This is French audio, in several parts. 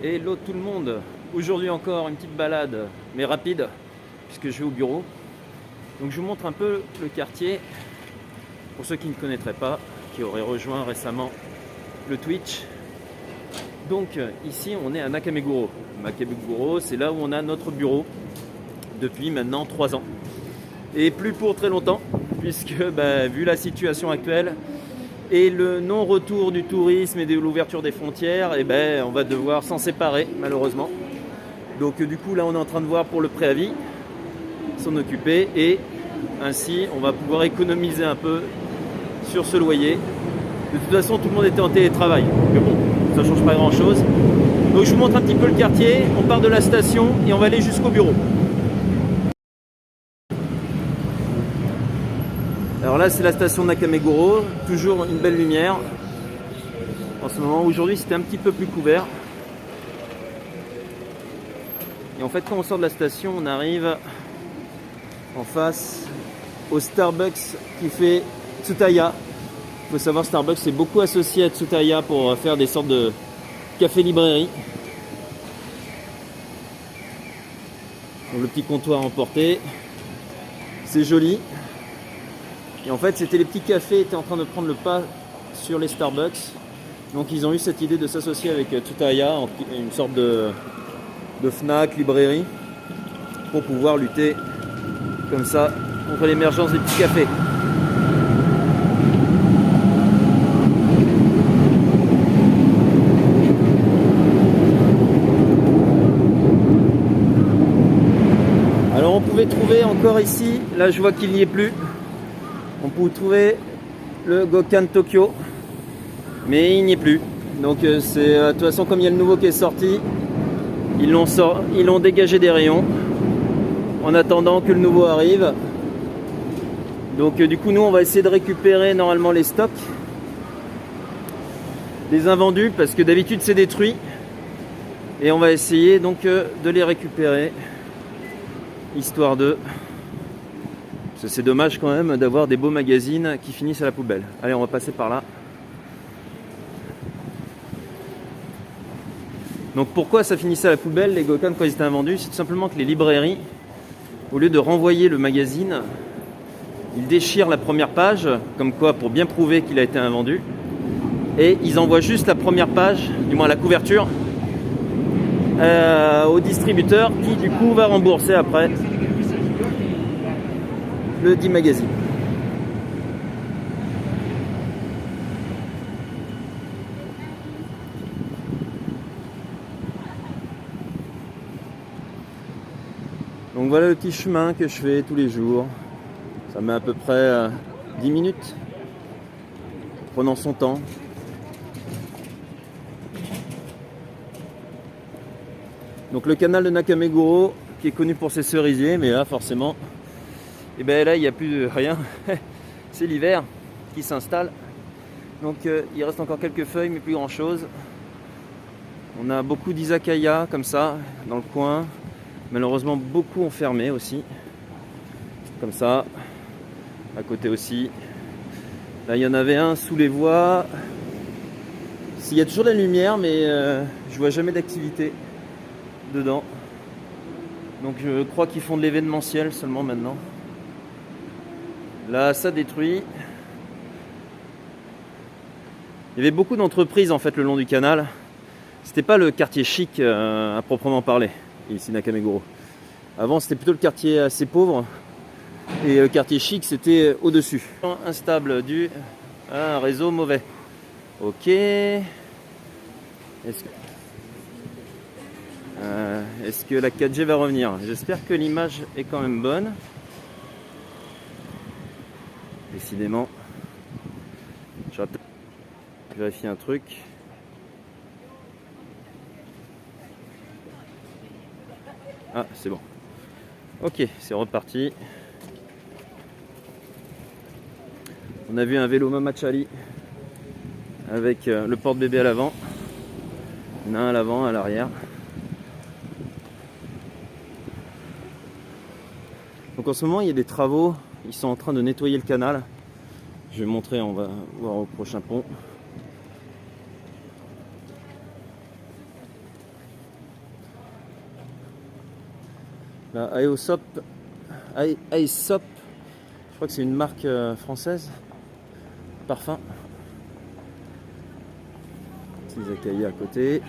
Hello tout le monde. Aujourd'hui encore une petite balade, mais rapide, puisque je vais au bureau. Donc je vous montre un peu le quartier, pour ceux qui ne connaîtraient pas, qui auraient rejoint récemment le Twitch. Donc ici on est à Nakameguro. Nakameguro, c'est là où on a notre bureau depuis maintenant 3 ans. Et plus pour très longtemps, puisque vu la situation actuelle, et le non-retour du tourisme et de l'ouverture des frontières, on va devoir s'en séparer malheureusement. Donc du coup là on est en train de voir pour le préavis, s'en occuper, et ainsi on va pouvoir économiser un peu sur ce loyer. De toute façon tout le monde était en télétravail, donc bon, ça change pas grand chose. Donc je vous montre un petit peu le quartier, on part de la station et on va aller jusqu'au bureau. Alors là c'est la station Nakameguro, toujours une belle lumière. En ce moment, aujourd'hui c'était un petit peu plus couvert. Et en fait quand on sort de la station, on arrive en face au Starbucks qui fait Tsutaya. Il faut savoir, Starbucks est beaucoup associé à Tsutaya pour faire des sortes de café-librairie. Donc, le petit comptoir emporté, c'est joli. Et en fait, c'était les petits cafés étaient en train de prendre le pas sur les Starbucks. Donc ils ont eu cette idée de s'associer avec Tsutaya, une sorte de Fnac, librairie, pour pouvoir lutter comme ça contre l'émergence des petits cafés. Alors on pouvait trouver encore ici, là je vois qu'il n'y est plus, on pouvait trouver le Gokan Tokyo, mais il n'y est plus. Donc c'est de toute façon, comme il y a le nouveau qui est sorti, ils l'ont dégagé des rayons en attendant que le nouveau arrive. Donc du coup nous on va essayer de récupérer normalement les stocks, les invendus, parce que d'habitude c'est détruit, et on va essayer donc de les récupérer, histoire de... Parce que c'est dommage quand même d'avoir des beaux magazines qui finissent à la poubelle. Allez, on va passer par là. Donc pourquoi ça finissait à la poubelle les Gokan quand ils étaient invendus? C'est tout simplement que les librairies, au lieu de renvoyer le magazine, ils déchirent la première page, comme quoi pour bien prouver qu'il a été invendu, et ils envoient juste la première page, du moins la couverture, au distributeur qui du coup va rembourser après le dit magazine. Donc voilà le petit chemin que je fais tous les jours. Ça met à peu près 10 minutes, prenant son temps. Donc le canal de Nakameguro qui est connu pour ses cerisiers, mais là forcément, là il n'y a plus de rien. C'est l'hiver qui s'installe. Donc il reste encore quelques feuilles, mais plus grand chose. On a beaucoup d'izakaya comme ça dans le coin. Malheureusement beaucoup ont fermé aussi. Comme ça. À côté aussi. Là il y en avait un sous les voies. Il y a toujours de la lumière, mais je vois jamais d'activité dedans. Donc je crois qu'ils font de l'événementiel seulement maintenant. Là ça détruit. Il y avait beaucoup d'entreprises en fait le long du canal. C'était pas le quartier chic à proprement parler, ici Nakameguro. Avant c'était plutôt le quartier assez pauvre. Et le quartier chic c'était au-dessus. Instable dû à un réseau mauvais. Ok. Est-ce que la 4G va revenir? J'espère que l'image est quand même bonne. Décidément. Je vais peut-être vérifier un truc. Ah, c'est bon. Ok, c'est reparti. On a vu un vélo Mamachali avec le porte-bébé à l'avant. Il y en a un à l'avant, un à l'arrière. Donc en ce moment il y a des travaux, ils sont en train de nettoyer le canal. Je vais montrer, on va voir au prochain pont. La Aesop, Aesop, je crois que c'est une marque française, parfum. Petits accueillis à côté.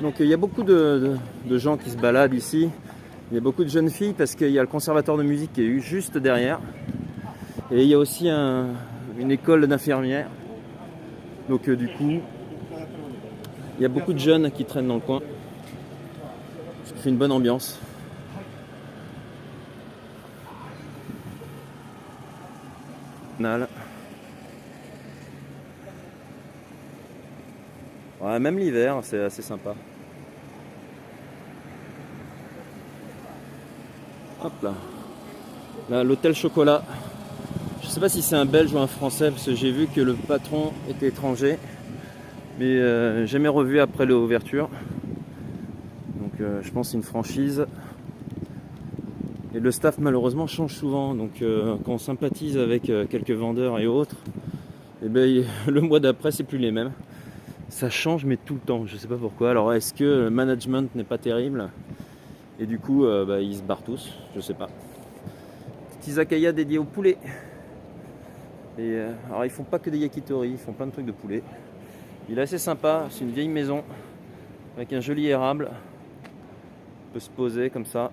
Donc il y a beaucoup de gens qui se baladent ici. Il y a beaucoup de jeunes filles parce qu'il y a le conservatoire de musique qui est juste derrière. Et il y a aussi une école d'infirmières. Donc du coup, il y a beaucoup de jeunes qui traînent dans le coin. Ce qui fait une bonne ambiance. Ouais, même l'hiver, c'est assez sympa. Hop là. Là, l'hôtel Chocolat. Je sais pas si c'est un Belge ou un Français parce que j'ai vu que le patron était étranger. Mais jamais revu après l'ouverture. Donc je pense que c'est une franchise. Et le staff malheureusement change souvent. Donc quand on sympathise avec quelques vendeurs et autres, et ben, le mois d'après c'est plus les mêmes. Ça change mais tout le temps, je sais pas pourquoi. Alors est-ce que le management n'est pas terrible et du coup ils se barrent tous, je sais pas. Petit izakaya dédié au poulet. Et alors ils font pas que des yakitori, ils font plein de trucs de poulet. Il est assez sympa, c'est une vieille maison avec un joli érable. On peut se poser comme ça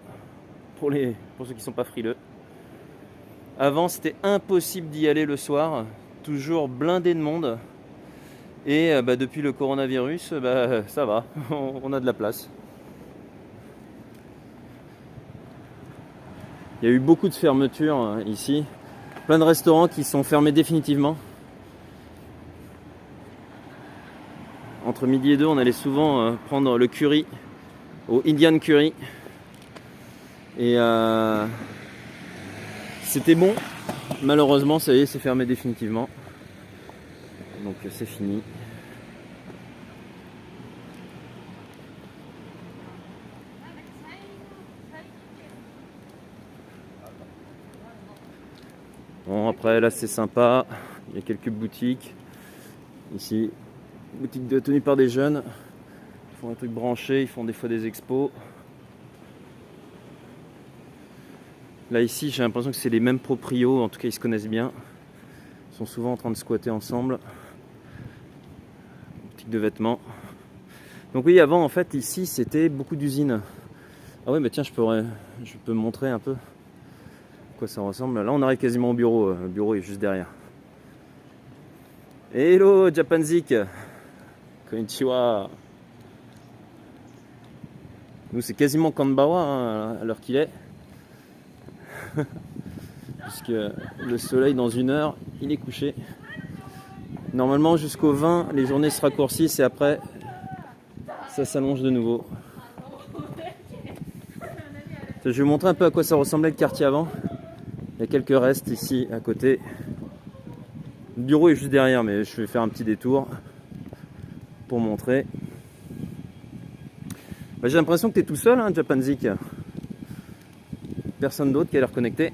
pour ceux qui sont pas frileux. Avant c'était impossible d'y aller le soir, toujours blindé de monde. Et depuis le coronavirus, ça va, on a de la place. Il y a eu beaucoup de fermetures ici. Plein de restaurants qui sont fermés définitivement. Entre midi et deux, on allait souvent prendre le curry au Indian Curry. Et c'était bon. Malheureusement, ça y est, c'est fermé définitivement. Donc c'est fini. Bon, après là c'est sympa, il y a quelques boutiques. Ici, boutique de tenue par des jeunes. Ils font des trucs branchés, ils font des fois des expos. Là ici j'ai l'impression que c'est les mêmes proprios, en tout cas ils se connaissent bien. Ils sont souvent en train de squatter ensemble. Boutique de vêtements. Donc oui, avant en fait ici c'était beaucoup d'usines. Ah ouais, mais tiens, je peux montrer un peu à quoi ça ressemble. Là on arrive quasiment au bureau, le bureau est juste derrière. Hello Japanzik, konnichiwa. Nous c'est quasiment Kanbawa hein, à l'heure qu'il est. Puisque le soleil dans 1 heure il est couché. Normalement jusqu'au 20 les journées se raccourcissent et après ça s'allonge de nouveau. Je vais vous montrer un peu à quoi ça ressemblait le quartier avant. Il y a quelques restes ici à côté. Le bureau est juste derrière mais je vais faire un petit détour pour montrer. J'ai l'impression que tu es tout seul hein, Japanzik. Personne d'autre qui a l'air connecté.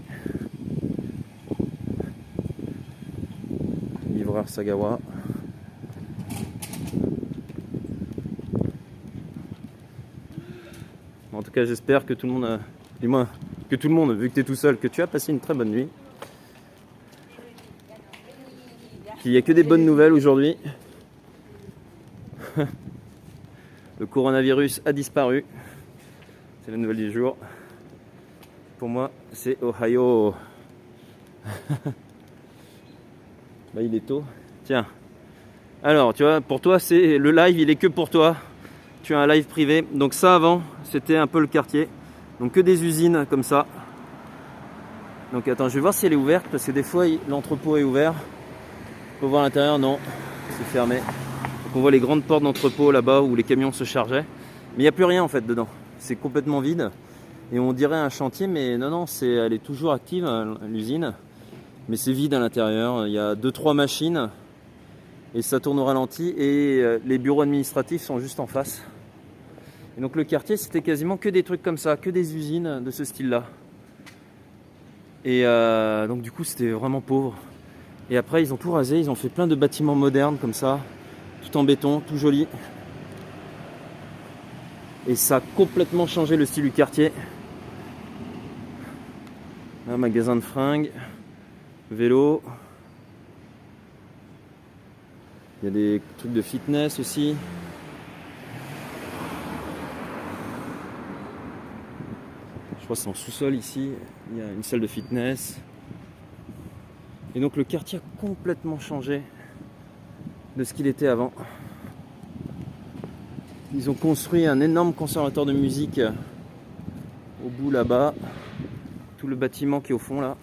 Livreur Sagawa. En tout cas j'espère que tout le monde dis-moi que tout le monde, vu que tu es tout seul, que tu as passé une très bonne nuit. Qu'il n'y a que des bonnes nouvelles aujourd'hui. Le coronavirus a disparu. C'est la nouvelle du jour. Pour moi, c'est Ohio. Il est tôt. Tiens. Alors, tu vois, pour toi, c'est le live, il est que pour toi. Tu as un live privé. Donc ça, avant, c'était un peu le quartier. Donc que des usines comme ça. Donc attends, je vais voir si elle est ouverte parce que des fois, l'entrepôt est ouvert. Faut voir à l'intérieur, non, c'est fermé. Donc on voit les grandes portes d'entrepôt là-bas où les camions se chargeaient. Mais il n'y a plus rien en fait dedans. C'est complètement vide. Et on dirait un chantier, mais non, elle est toujours active, l'usine. Mais c'est vide à l'intérieur. Il y a 2-3 machines. Et ça tourne au ralenti. Et les bureaux administratifs sont juste en face. Et donc le quartier, c'était quasiment que des trucs comme ça, que des usines de ce style-là. Et donc du coup, c'était vraiment pauvre. Et après, ils ont tout rasé, ils ont fait plein de bâtiments modernes comme ça, tout en béton, tout joli. Et ça a complètement changé le style du quartier. Un magasin de fringues, vélo. Il y a des trucs de fitness aussi. Je crois que c'est en sous-sol ici. Il y a une salle de fitness. Et donc le quartier a complètement changé de ce qu'il était avant. Ils ont construit un énorme conservatoire de musique au bout là-bas. Tout le bâtiment qui est au fond là.